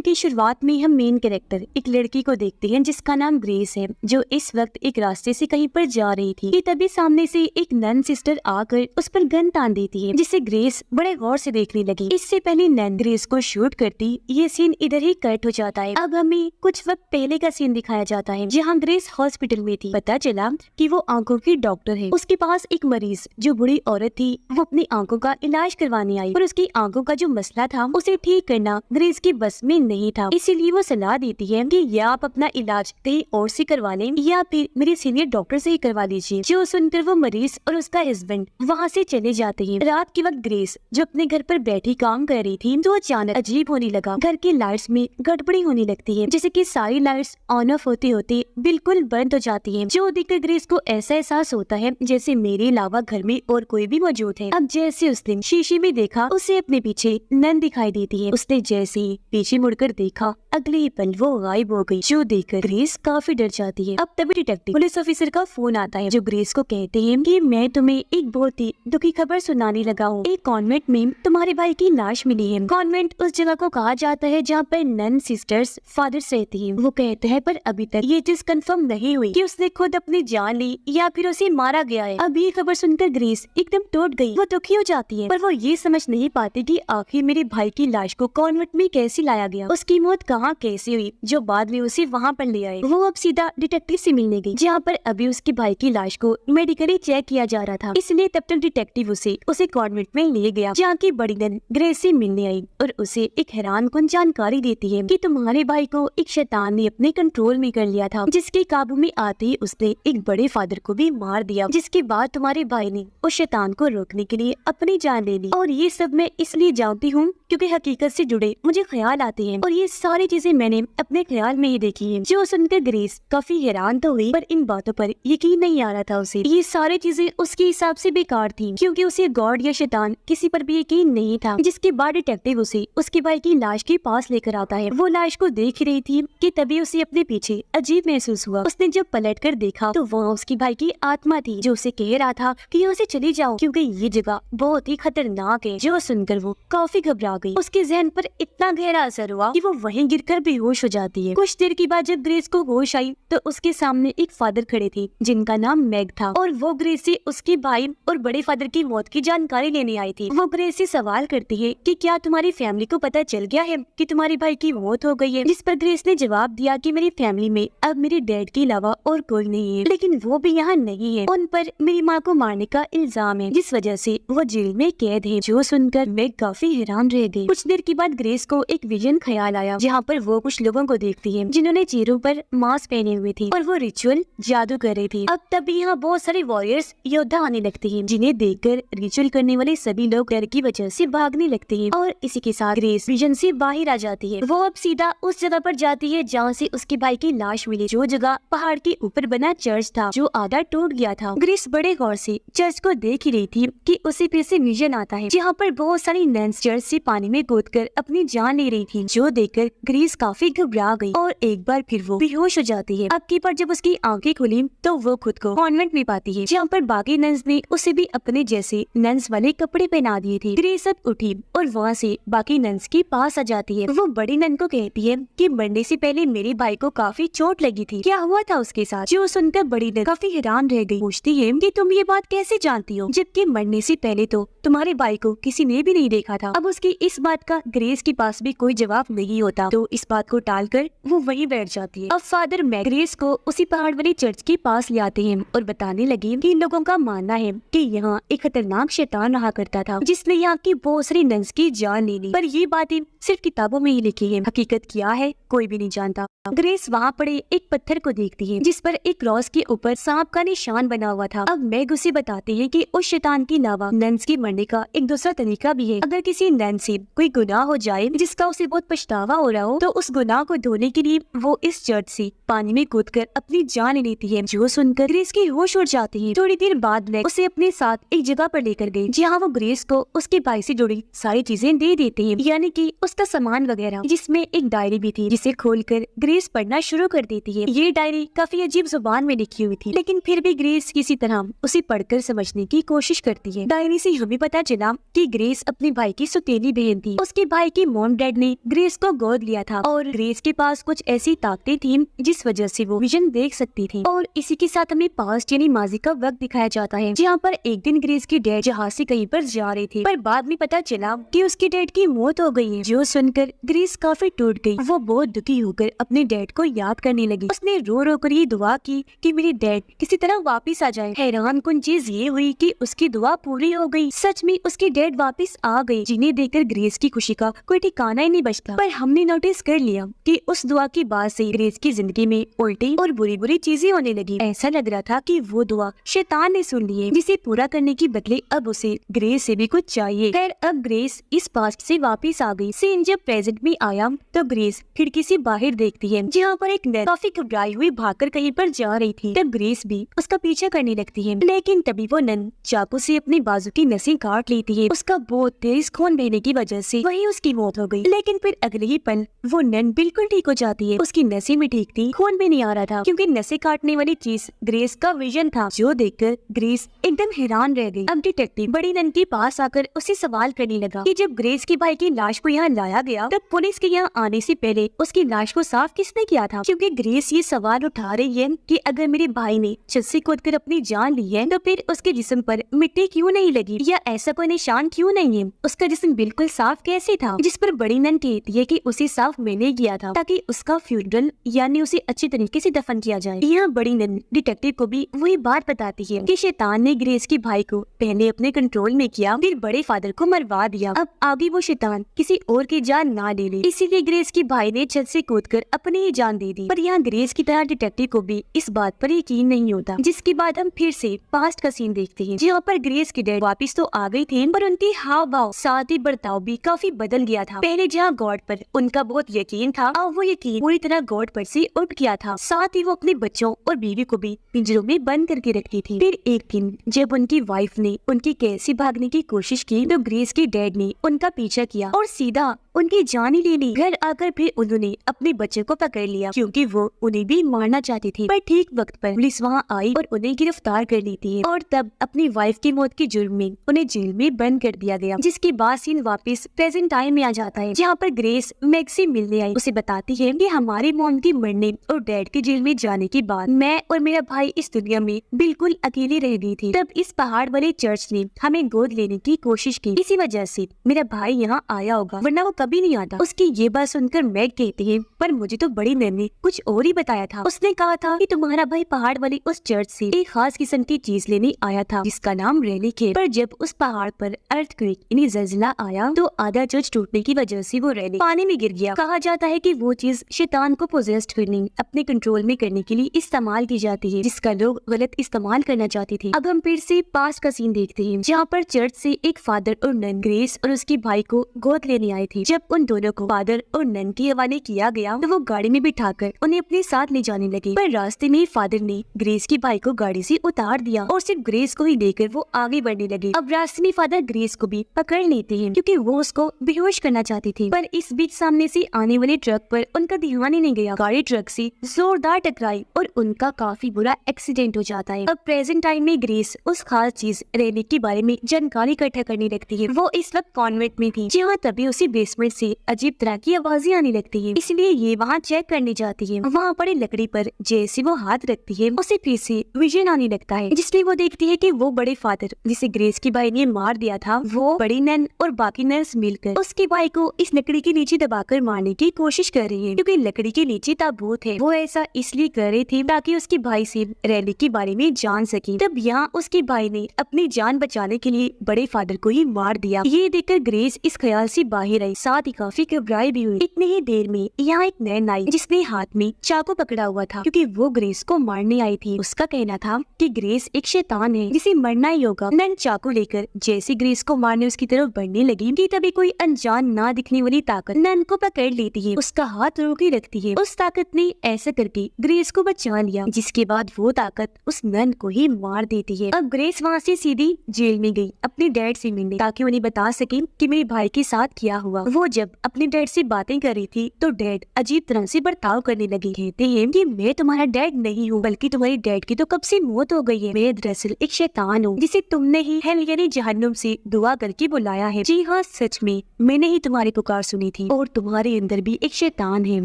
की शुरुआत में हम मेन कैरेक्टर एक लड़की को देखते हैं जिसका नाम ग्रेस है, जो इस वक्त एक रास्ते से कहीं पर जा रही थी कि तभी सामने से एक नन सिस्टर आकर उस पर गन तान देती है, जिसे ग्रेस बड़े गौर से देखने लगी। इससे पहले नन ग्रेस को शूट करती ये सीन इधर ही कट हो जाता है। अब हमें कुछ वक्त पहले का सीन दिखाया जाता है जहाँ ग्रेस हॉस्पिटल में थी। पता चला कि वो आंखों की डॉक्टर है। उसके पास एक मरीज जो बूढ़ी औरत थी वो अपनी आंखों का इलाज करवाने आई और उसकी आंखों का जो मसला था उसे ठीक करना ग्रेस की बस में नहीं था। इसीलिए वो सलाह देती है कि या आप अपना इलाज कहीं और से करवा लें या फिर मेरे सीनियर डॉक्टर से ही करवा लीजिए। जो सुनकर वो मरीज और उसका हस्बैंड वहाँ से चले जाते हैं। रात के वक्त ग्रेस जो अपने घर पर बैठी काम कर रही थी तो अचानक अजीब होने लगा। घर की लाइट्स में गड़बड़ी होने लगती है, जैसे कि सारी लाइट्स ऑन ऑफ होते होते बिल्कुल बंद हो जाती है। जो देखकर ग्रेस को ऐसा एहसास होता है जैसे मेरे अलावा घर में और कोई भी मौजूद है। अब जैसे उस दिन शीशे में देखा उसे अपने पीछे नन दिखाई देती है। उसने जैसे ही पीछे मुड़कर देखा अगले ही पल वो गायब हो गई, जो देखकर ग्रेस काफी डर जाती है। अब तभी डिटेक्टिव पुलिस ऑफिसर का फोन आता है जो ग्रेस को कहते हैं कि मैं तुम्हें एक बहुत ही दुखी खबर सुनाने लगा हूँ। एक कॉन्वेंट में तुम्हारे भाई की लाश मिली है। कॉन्वेंट उस जगह को कहा जाता है जहाँ पर नन सिस्टर्स फादर्स रहती है। वो कहते हैं पर अभी तक ये चीज कंफर्म नहीं हुई कि उसने खुद अपनी जान ली या फिर उसे मारा गया है। अब ये खबर सुनकर ग्रेस एकदम टूट गई। वो दुखी हो जाती है पर वो ये समझ नहीं पाती कि आखिर मेरे भाई की लाश को कॉन्वेंट में कैसे लाया गया, उसकी मौत कहाँ कैसे हुई जो बाद में उसे वहाँ पर ले आए। वो अब सीधा डिटेक्टिव से मिलने गई जहाँ पर अभी उसके भाई की लाश को मेडिकली चेक किया जा रहा था। इसलिए तब तक डिटेक्टिव उसे कॉन्वेंट में ले गया जहाँ की बड़ी नन ग्रेस से मिलने आई और उसे एक हैरानकुन जानकारी देती है कि तुम्हारे भाई को एक शैतान ने अपने कंट्रोल में कर लिया था, जिसके काबू में आते ही उसने एक बड़े फादर को भी मार दिया, जिसके बाद तुम्हारे भाई ने उस शैतान को रोकने के लिए अपनी जान ले ली। और ये सब मैं इसलिए जानती हूँ क्योंकि हकीकत से जुड़े मुझे ख्याल आते हैं और ये सारी चीजें मैंने अपने ख्याल में ही देखी है। जो सुनकर ग्रेस काफी हैरान तो हुई पर इन बातों पर यकीन नहीं आ रहा था उसे। ये सारी चीजें उसके हिसाब से बेकार थी क्योंकि उसे गॉड या शैतान किसी पर भी यकीन नहीं था। जिसके बाद डिटेक्टिव उसे उसके भाई की लाश के पास लेकर आता है। वो लाश को देख ही रही थी कि तभी उसे अपने पीछे अजीब महसूस हुआ। उसने जब पलट कर देखा तो वहाँ उसकी भाई की आत्मा थी जो उसे कह रहा था कि यहाँ से चली जाओ क्योंकि ये जगह बहुत ही खतरनाक है। जो सुनकर वो काफी घबरा गई। उसके जहन पर इतना गहरा असर हुआ कि वो वहीं गिरकर बेहोश हो जाती है। कुछ देर के बाद जब ग्रेस को होश आई तो उसके सामने एक फादर खड़े थे जिनका नाम मैग था और वो ग्रेस से उसके भाई और बड़े फादर की मौत की जानकारी लेने आई थी। वो ग्रेस से सवाल करती है कि क्या तुम्हारी फैमिली को पता चल गया है कि तुम्हारे भाई की मौत हो गई है, जिस पर ग्रेस ने जवाब दिया कि मेरी फैमिली में अब मेरे डैड के अलावा और कोई नहीं है, लेकिन वो भी यहाँ नहीं है। उन पर मेरी माँ को मारने का इल्जाम है जिस वजह से वो जेल में कैद है। जो सुनकर मैग काफी हैरान रह गई। कुछ देर के बाद ग्रेस को एक विजन ख्याल आया जहाँ पर वो कुछ लोगों को देखती है जिन्होंने चेहरों पर मास्क पहने हुए थे और वो रिचुअल जादू कर रही थी। अब तभी यहाँ बहुत सारे वॉरियर्स योद्धा आने लगते हैं जिन्हें देखकर रिचुअल करने वाले सभी लोग डर की वजह से भागने लगते हैं और इसी के साथ ग्रेस विजन से बाहर आ जाती है। वो अब सीधा उस जगह पर जाती है जहाँ से उसके भाई की लाश मिली, जो जगह पहाड़ के ऊपर बना चर्च था जो आधा टूट गया था। ग्रेस बड़े गौर से चर्च को देख ही रही थी कि उसे फिर से विजन आता है जहाँ पर बहुत सारी नन्स चर्च से पानी में कूदकर अपनी जान ले रही थी, जो देखकर ग्रेस काफी घबरा गई और एक बार फिर वो बेहोश हो जाती है। अब की बार जब उसकी आंखें खुली तो वो खुद को कॉन्वेंट में पाती है जहाँ पर बाकी नन्स ने उसे भी अपने जैसे नन्स वाले कपड़े पहना दिए थे। ग्रेस अब उठी और वहाँ से बाकी नन्स के पास आ जाती है। वो बड़ी नन को कहती है कि मरने से पहले मेरे भाई को काफी चोट लगी थी, क्या हुआ था उसके साथ। जो सुनकर बड़ी नन काफी हैरान रह गई। पूछती है कि तुम ये बात कैसे जानती हो जबकि मरने से पहले तो तुम्हारे भाई को किसी ने भी नहीं देखा था। अब उसकी इस बात का ग्रेस के पास भी कोई जवाब नहीं होता तो इस बात को टालकर वो वहीं बैठ जाती है। अब फादर मैग ग्रेस को उसी पहाड़ वाली चर्च के पास ले आते हैं और बताने लगे कि इन लोगों का मानना है कि यहाँ एक खतरनाक शैतान रहा करता था जिसने यहाँ की बहुत सारी नन्स की जान ले ली, पर ये बातें सिर्फ किताबों में ही लिखी है, हकीकत क्या है कोई भी नहीं जानता। ग्रेस वहाँ पड़े एक पत्थर को देखती है जिस पर एक क्रॉस के ऊपर सांप का निशान बना हुआ था। अब मैग उसे बताती है कि उस शैतान के अलावा नन्स के मरने का एक दूसरा तरीका भी है। अगर किसी नन से कोई गुनाह हो जाए जिसका उसे बहुत पछतावा हो रहा हो तो उस गुनाह को धोने के लिए वो इस चर्च से पानी में कूदकर अपनी जान ले लेती है। जो सुनकर ग्रेस की होश उड़ जाती है। थोड़ी देर बाद मैग उसे अपने साथ एक जगह पर लेकर गई जहाँ वो ग्रेस को उसके भाई से जुड़ी सारी चीजें दे देते हैं, यानी कि उसका सामान वगैरह, जिसमें एक डायरी भी थी जिसे खोलकर ग्रेस पढ़ना शुरू कर देती है। ये डायरी काफी अजीब जुबान में लिखी हुई थी लेकिन फिर भी ग्रेस किसी तरह उसे पढ़कर समझने की कोशिश करती है। डायरी से हमें पता चला कि ग्रेस अपने भाई की सौतेली बहन थी। उसके भाई की मॉम डैड ने ग्रेस ग्रेस को गोद लिया था और ग्रेस के पास कुछ ऐसी ताकतें थी जिस वजह से वो विजन देख सकती थी। और इसी के साथ हमें पास्ट यानी माजी का वक्त दिखाया जाता है, जहाँ पर एक दिन ग्रेस की डैड जहाज से कहीं पर जा रही थी, पर बाद में पता चला कि उसकी डैड की मौत हो गई है। जो सुनकर ग्रेस काफी टूट गई। वो बहुत दुखी होकर अपने डैड को याद करने लगी। उसने रो रो कर ये दुआ की कि मेरी डैड किसी तरह वापस आ जाए। हैरान कुन चीज ये हुई कि उसकी दुआ पूरी हो गई। सच में उसकी डैड वापस आ गई, जिन्हें देखकर ग्रेस की खुशी का कोई ठिकाना ही नहीं बचता। पर हमने नोटिस कर लिया कि उस दुआ की बाद से ग्रेस की जिंदगी में उल्टी और बुरी बुरी चीजें होने लगी। ऐसा लग रहा था कि वो दुआ शैतान ने सुन ली है, जिसे पूरा करने की बदले अब उसे ग्रेस से भी कुछ चाहिए। खैर अब ग्रेस इस पास्ट से वापस आ गई। सीन जब प्रेजेंट में आया तो ग्रेस खिड़की से बाहर देखती है, जहाँ पर एक नन काफी घबराई हुई भागकर कहीं पर जा रही थी। तब ग्रेस भी उसका पीछा करने लगती है, लेकिन तभी वो नन चाकू से अपने बाजू की नसें काट लेती है। उसका बहुत तेज खून बहने की वजह से वही उसकी मौत हो गई। लेकिन फिर अगले ही पल वो नन बिल्कुल ठीक हो जाती है। उसकी नसें भी ठीक थी, खून भी नहीं आ रहा था, क्योंकि नसें काटने वाली चीज ग्रेस का विजन था, जो देखकर ग्रेस एकदम हैरान रह गई। अब डिटेक्टिव बड़ी नन के पास आकर उससे सवाल करने लगा कि जब ग्रेस के भाई की लाश को यहाँ लाया गया तब पुलिस के यहाँ आने से पहले उसकी लाश को साफ किसने किया था? क्योंकि ग्रेस ये सवाल उठा रही है कि अगर मेरे भाई ने छत से कूदकर अपनी जान ली है तो फिर उसके जिस्म पर मिट्टी क्यों नहीं लगी या ऐसा कोई निशान क्यों नहीं है? उसका जिस्म बिल्कुल साफ कैसे था? जिस पर बड़ी नन कहती है कि उसे साफ मैंने किया था ताकि उसका फ्यूनरल यानी उसे अच्छे तरीके से दफन किया जाए। यहाँ बड़ी नन डिटेक्टिव को भी वही बात बताती है कि शैतान ने ग्रेस के भाई को पहले अपने कंट्रोल में किया, फिर बड़े फादर को मरवा दिया। अब आगे वो शैतान किसी और की जान ना ले ले, इसीलिए ग्रेस के भाई ने छत से कूदकर अपनी ही जान दे दी। पर यहाँ ग्रेस की तरह डिटेक्टिव को भी इस बात पर यकीन नहीं होता। जिसके बाद हम फिर से पास्ट का सीन देखते हैं, जहाँ पर ग्रेस की डैड वापस तो आ गई थी, पर उनकी हाव भाव साथ ही बर्ताव भी काफी बदल गया था। पहले जहाँ गॉड पर उनका बहुत यकीन था, अब वो यकीन पूरी तरह गॉड पर से उठ गया था। साथ ही वो अपने बच्चों और बीवी को भी पिंजरों में बंद करके रखती थी। फिर एक दिन जब उनकी वाइफ ने उनकी कैद से भागने की कोशिश की तो ग्रेस के डैड ने उनका पीछा किया और सीधा उनकी जान ही ले ली। घर आकर फिर उन्होंने अपने बच्चे को पकड़ लिया, क्योंकि वो उन्हें भी मारना चाहती थी। पर ठीक वक्त पर पुलिस वहाँ आई और उन्हें गिरफ्तार कर लेती है और तब अपनी वाइफ की मौत के जुर्म में उन्हें जेल में बंद कर दिया गया। जिसके बाद सीन वापस प्रेजेंट टाइम में आ जाता है, जहाँ पर ग्रेस मैग से मिलने आई। उसे बताती है कि हमारी मॉम के मरने और डैड के जेल में जाने के बाद मैं और मेरा भाई इस दुनिया में बिल्कुल अकेले रह गई थी। तब इस पहाड़ वाले चर्च ने हमें गोद लेने की कोशिश की, इसी वजह से मेरा भाई यहाँ आया होगा, वरना वो कभी नहीं आता। उसकी ये बात सुनकर मैग कहती है, पर मुझे तो बड़ी नन ने कुछ और ही बताया था। उसने कहा था कि तुम्हारा भाई पहाड़ वाली उस चर्च से एक खास किस्म की चीज लेने आया था, जिसका नाम रेलिक है। पर जब उस पहाड़ पर अर्थक्वेक यानी ज़लज़ला आया तो आधा चर्च टूटने की वजह से वो रेलिक पानी में गिर गया। कहा जाता है कि वो चीज शैतान को पोजेस्ड करने, अपने कंट्रोल में करने के लिए इस्तेमाल की जाती है, जिसका लोग गलत इस्तेमाल करना चाहते थे। अब हम फिर से पास्ट का सीन देखते हैं, जहाँ पर चर्च से एक फादर और नन ग्रेस और उसके भाई को गोद लेने आए थे। जब उन दोनों को फादर और नन के हवाले किया गया तो वो गाड़ी में बिठाकर उन्हें अपने साथ ले जाने लगे। पर रास्ते में फादर ने ग्रेस के भाई को गाड़ी से उतार दिया और सिर्फ ग्रेस को ही लेकर वो आगे बढ़ने लगे। अब रास्ते में फादर ग्रेस को भी पकड़ लेते हैं, क्योंकि वो उसको बेहोश करना चाहती थी। पर इस बीच सामने से आने वाले ट्रक पर उनका ध्यान ही नहीं गया। गाड़ी ट्रक से जोरदार टकराई और उनका काफी बुरा एक्सीडेंट हो जाता है। अब प्रेजेंट टाइम में ग्रेस उस खास चीज रेलिक के बारे में जानकारी इकट्ठा करने लगती है। वो इस वक्त कॉन्वेंट में थी, जहाँ तभी उसी बेसमेंट से अजीब तरह की आवाजें आने लगती है, इसलिए ये वहाँ चेक करने जाती है। वहाँ पड़े लकड़ी पर जैसे वो हाथ रखती है उसे फिर से विजन आने लगता है, जिसमें वो देखती है कि वो बड़े फादर जिसे ग्रेस के भाई ने मार दिया था, वो बड़ी नन और बाकी नर्स मिलकर उसके भाई को इस लकड़ी के नीचे दबाकर मारने की कोशिश कर रही है, क्योंकि लकड़ी के नीचे ताबूत है। वो ऐसा इसलिए कर रही थी ताकि उसके भाई से रेलिक के बारे में जान सके। तब यहाँ उसके भाई ने अपनी जान बचाने के लिए बड़े फादर को ही मार दिया। ये देखकर ग्रेस इस ख्याल से बाहर आई, साथ ही काफी घबराई भी हुई। इतनी ही देर में यहाँ एक नन आई, जिसने हाथ में चाकू पकड़ा हुआ था, क्योंकि वो ग्रेस को मारने आई थी। उसका कहना था कि ग्रेस एक शैतान है जिसे मरना ही होगा। नन चाकू लेकर जैसे ग्रेस को मारने उसकी तरफ बढ़ने लगी कि तभी कोई अनजान ना दिखने वाली ताकत नन को पकड़ लेती है, उसका हाथ रोके रखती है। उस ताकत ने ऐसा करके ग्रेस को बचा लिया, जिसके बाद वो ताकत उस नन को ही मार देती है। अब ग्रेस वहाँ से सीधी जेल में गई अपने डैड से मिलने, ताकि उन्हें बता सके कि मेरे भाई के साथ क्या हुआ। वो जब अपने डैड से बातें कर रही थी तो डैड अजीब तरह से बर्ताव करने लगे। कहते हैं कि मैं तुम्हारा डैड नहीं हूँ, बल्कि तुम्हारी डैड की तो कब से मौत हो गई है। मैं दरअसल एक शैतान हूँ, जिसे तुमने ही हेल यानी जहन्नुम से दुआ करके बुलाया है। जी हाँ, सच में मैंने ही तुम्हारी पुकार सुनी थी। थी और तुम्हारे अंदर भी एक शैतान है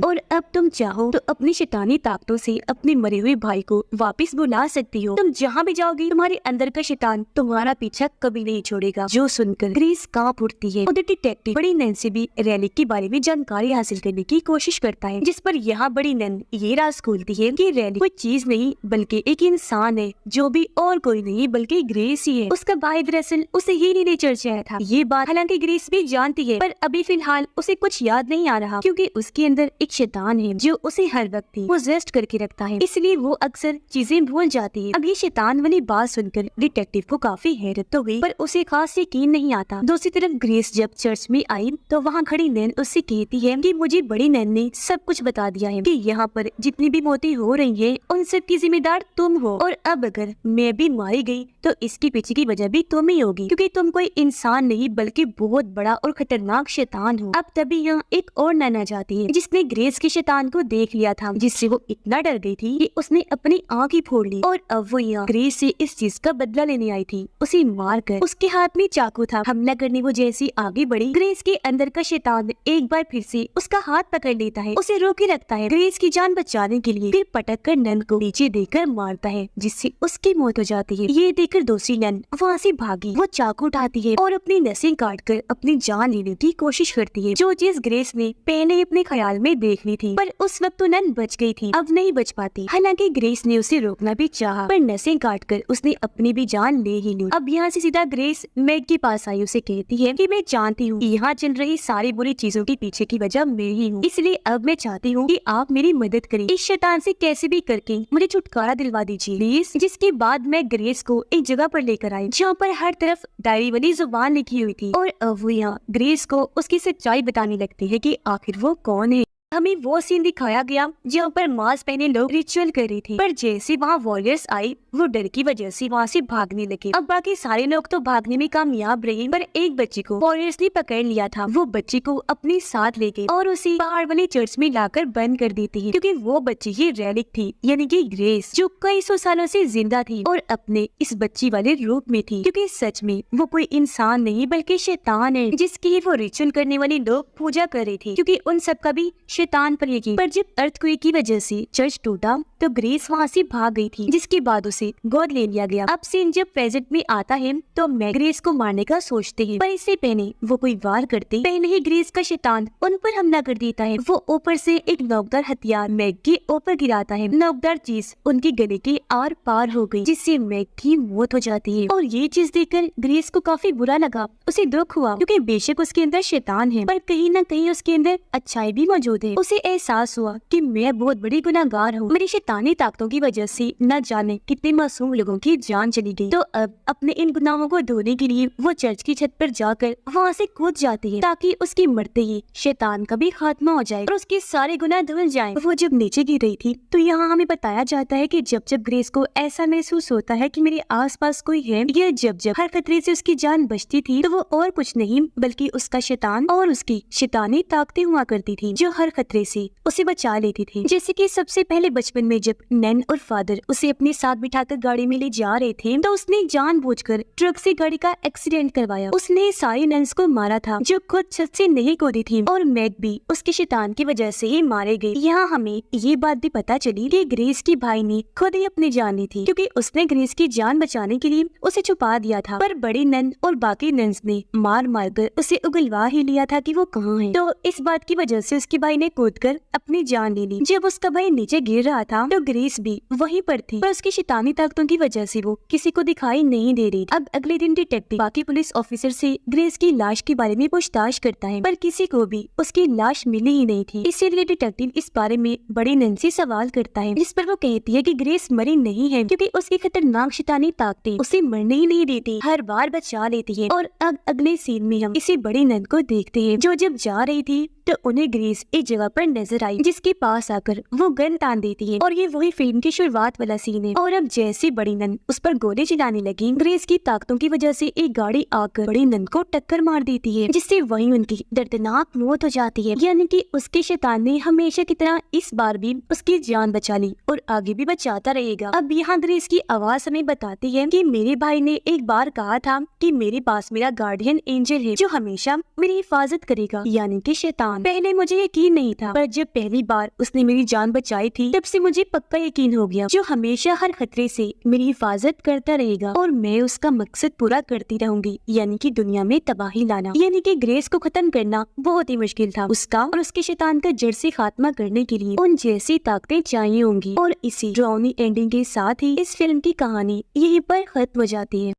और अब तुम चाहो तो अपनी शैतानी ताकतों से अपने मरे हुए भाई को वापस बुला सकती हो। तुम जहाँ भी जाओगी तुम्हारे अंदर का शैतान तुम्हारा पीछा कभी नहीं छोड़ेगा। जो सुनकर ग्रेस कांप उठती है। उधर डिटेक्टिव बड़ी नैन से भी रेलिक के बारे में जानकारी हासिल करने की कोशिश करता है, जिस पर यहाँ बड़ी नैन ये राज खोलती है कि रेलिक कोई चीज नहीं बल्कि एक इंसान है, जो भी और कोई नहीं बल्कि ग्रेस ही है। उसका भाई दरअसल उसे ही नेचर से आया था। ये बात हालांकि ग्रेस भी जानती है, पर अभी फिलहाल उसे कुछ याद नहीं आ रहा क्योंकि उसके अंदर एक शैतान है जो उसे हर वक्त पोजेस्ड करके रखता है, इसलिए वो अक्सर चीजें भूल जाती है। अब ये शैतान वाली बात सुनकर डिटेक्टिव को काफी हैरत तो हुई, पर उसे खास यकीन नहीं आता। दूसरी तरफ ग्रेस जब चर्च में आई तो वहाँ खड़ी नैन उससे कहती है कि मुझे बड़ी नैन ने सब कुछ बता दिया है कि यहाँ पर जितनी भी मौतें हो रही है उन सब की जिम्मेदार तुम हो, और अब अगर मैं भी मारी गई तो इसके पीछे की वजह भी तुम ही होगी क्योंकि तुम कोई इंसान नहीं बल्कि बहुत बड़ा और खतरनाक शैतान हो। अब तभी यहाँ एक और नैन आ जाती है जिसने ग्रेस के शैतान को देख लिया था, जिससे वो इतना डर गई थी कि उसने अपनी आँख ही फोड़ ली, और अब वो यहाँ ग्रेस से इस चीज का बदला लेने आई थी। उसे मार कर उसके हाथ में चाकू था। हमला करने वो जैसी आगे बढ़ी, ग्रेस के अंदर का शैतान एक बार फिर से उसका हाथ पकड़ लेता है, उसे रोके रखता है। ग्रेस की जान बचाने के लिए फिर पटक कर नन को नीचे देकर मारता है, जिससे उसकी मौत हो जाती है। ये देखकर दूसरी नन वहाँ से भागी। वो चाकू उठाती है और अपनी नसें काट कर अपनी जान लेने की कोशिश करती है, जो चीज ग्रेस ने पहले अपने ख्याल में देख ली थी, पर उस वक्त तो नन बच गई थी, अब नहीं बच पाती। हालांकि ग्रेस ने उसे रोकना भी चाहा, पर नसें काटकर उसने अपनी भी जान ले ही ली। अब यहाँ से सीधा ग्रेस मैग के पास आई, उसे कहती है कि मैं जानती हूँ यहाँ चल रही सारी बुरी चीजों के पीछे की वजह मैं ही हूँ, इसलिए अब मैं चाहती हूँ कि आप मेरी मदद करें, इस शैतान से कैसे भी करके मुझे छुटकारा दिलवा दीजिए प्लीज। जिसके बाद मैं ग्रेस को एक जगह पर लेकर आई जहाँ पर हर तरफ डायरी वाली जुबान लिखी हुई थी, और अब वो यहाँ ग्रेस को उसकी सच्चाई बताने लगती है कि आखिर वो कौन है। हमें वो सीन दिखाया गया जहाँ पर मास्क पहने लोग रिचुअल कर रहे थे, पर जैसे वहाँ वॉरियर्स आई वो डर की वजह से वहाँ से भागने लगे। अब बाकी सारे लोग तो भागने में कामयाब रहे, पर एक बच्चे को वॉरियर्स ने पकड़ लिया था। वो बच्चे को अपने साथ ले गए और उसे पहाड़ वाले चर्च में लाकर बंद कर देती है, क्योंकि वो बच्ची ही रेलिक थी, यानी कि ग्रेस, जो कई सौ सालों से जिंदा थी और अपने इस बच्ची वाले रूप में थी, क्योंकि सच में वो कोई इंसान नहीं बल्कि शैतान है, जिसकी वो रिचुअल करने वाले लोग पूजा कर रहे थे, क्योंकि उन सब का भी शैतान पर यकीन। पर जब अर्थक्वेक की वजह से चर्च टूटा तो ग्रेस वहाँ से भाग गई थी, जिसके बाद उसे गोद ले लिया गया। अब सीन जब प्रेजेंट में आता है तो मैग ग्रेस को मारने का सोचते हैं, पर इससे पहले वो कोई वार करते पहले ही ग्रेस का शैतान उन पर हमला कर देता है। वो ऊपर से एक नोकदार हथियार मैग के ऊपर गिराता है। नोकदार चीज उनके गले के आर पार हो गई, जिससे मैग की मौत हो जाती है। और ये चीज देखकर ग्रेस को काफी बुरा लगा, उसे दुख हुआ, क्योंकि बेशक उसके अंदर शैतान है पर कहीं न कहीं उसके अंदर अच्छाई भी मौजूद है। उसे एहसास हुआ कि मैं बहुत बड़ी गुनाहगार हूँ, मेरी शैतानी ताकतों की वजह से न जाने कितने मासूम लोगों की जान चली गई। तो अब अपने इन गुनाहों को धोने के लिए वो चर्च की छत पर जाकर वहाँ से कूद जाती है, ताकि उसके मरते ही शैतान का भी खात्मा हो जाए और उसके सारे गुनाह धुल जाएं। वो जब नीचे गिर रही थी तो यहाँ हमें बताया जाता है कि जब जब ग्रेस को ऐसा महसूस होता है कि मेरे आसपास कोई है, या जब जब हर खतरे से उसकी जान बचती थी, तो वो और कुछ नहीं बल्कि उसका शैतान और उसकी शैतानी ताकतें हुआ करती थी, जो हर खतरे से उसे बचा लेती थी। जैसे कि सबसे पहले बचपन में जब नैन और फादर उसे अपने साथ बिठाकर गाड़ी में ले जा रहे थे, तो उसने जानबूझकर ट्रक से गाड़ी का एक्सीडेंट करवाया। उसने सारी नन्स को मारा था जो खुद छत से नहीं कूदी थी, और मैग भी उसके शैतान की वजह से ही मारे गए। यहाँ हमें ये बात भी पता चली कि ग्रेस के भाई ने खुद ही अपनी जान ली थी, क्योंकि उसने ग्रेस की जान बचाने के लिए उसे छुपा दिया था, पर बड़ी नन और बाकी नन्स ने मार मार कर उसे उगलवा ही लिया था कि वो कहाँ है। तो इस बात की वजह से उसके भाई ने कूदकर अपनी जान ले ली। जब उसका भाई नीचे गिर रहा था तो ग्रेस भी वहीं पर थी, पर उसकी शैतानी ताकतों की वजह से वो किसी को दिखाई नहीं दे रही। अब अगले दिन डिटेक्टिव बाकी पुलिस ऑफिसर से ग्रेस की लाश के बारे में पूछताछ करता है, पर किसी को भी उसकी लाश मिली ही नहीं थी। इसीलिए डिटेक्टिव इस बारे में बड़ी नन से सवाल करता है, जिस पर वो कहती है कि ग्रेस मरी नहीं है, क्योंकि उसकी खतरनाक शैतानी ताकतें उसे मरने ही नहीं देती, हर बार बचा लेती है। और अब अगले सीन में हम इसी बड़ी नन को देखते हैं, जो जब जा रही थी तो उन्हें ग्रेस एक जगह जगह पर नजर आई जिसके पास आकर वो गन तान देती है और ये वही फिल्म की शुरुआत वाला सीन है। और अब जैसी बड़ी नन उस पर गोली चलाने लगी, ग्रेस की ताकतों की वजह से एक गाड़ी आकर बड़ी नन को टक्कर मार देती है जिससे वहीं उनकी दर्दनाक मौत हो जाती है। यानी कि उसके शैतान ने हमेशा की तरह इस बार भी उसकी जान बचा ली और आगे भी बचाता रहेगा। अब यहाँ ग्रेस की आवाज हमें बताती है कि मेरे भाई ने एक बार कहा था कि मेरे पास मेरा गार्डियन एंजल है जो हमेशा मेरी हिफाजत करेगा, यानी कि शैतान। पहले मुझे यकीन नहीं था, पर जब पहली बार उसने मेरी जान बचाई थी तब से मुझे पक्का यकीन हो गया जो हमेशा हर खतरे से मेरी हिफाजत करता रहेगा और मैं उसका मकसद पूरा करती रहूंगी, यानी कि दुनिया में तबाही लाना। यानी कि ग्रेस को खत्म करना बहुत ही मुश्किल था। उसका और उसके शैतान का जड़ से खात्मा करने के लिए उन जैसी ताकतें चाहिए होंगी। और इसी ड्राउनी एंडिंग के साथ ही इस फिल्म की कहानी यहीं पर खत्म हो जाती है।